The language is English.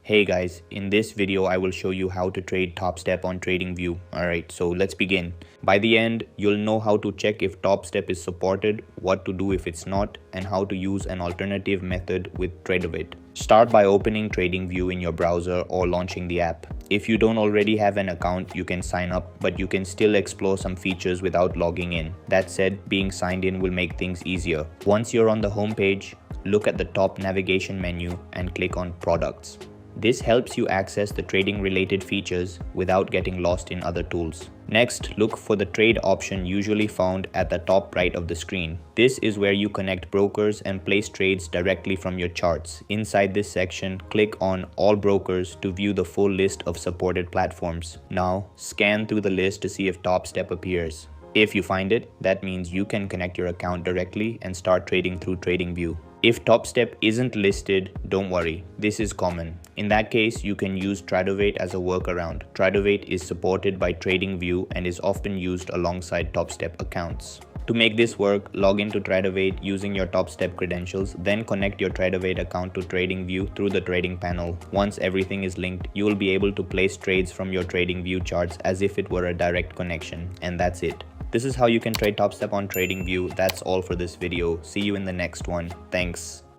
Hey guys, in this video I will show you how to trade Topstep on Tradingview. Alright, so let's begin. By the end, you'll know how to check if Topstep is supported, what to do if it's not, and how to use an alternative method with Tradingview. Start by opening Tradingview in your browser or launching the app. If you don't already have an account, you can sign up, but you can still explore some features without logging in. That said, being signed in will make things easier. Once you're on the home page, look at the top navigation menu and click on Products. This helps you access the trading related features without getting lost in other tools. Next, look for the trade option usually found at the top right of the screen. This is where you connect brokers and place trades directly from your charts. Inside this section, click on All Brokers to view the full list of supported platforms. Now, scan through the list to see if Topstep appears. If you find it, that means you can connect your account directly and start trading through Tradingview. If Topstep isn't listed, don't worry, this is common. In that case, you can use Tradingview as a workaround. Tradingview is supported by Tradingview and is often used alongside Topstep accounts. To make this work, log into Tradingview using your Topstep credentials, then connect your Tradingview account to Tradingview through the trading panel. Once everything is linked, you will be able to place trades from your Tradingview charts as if it were a direct connection. And that's it. This is how you can trade Topstep on Tradingview. That's all for this video. See you in the next one. Thanks.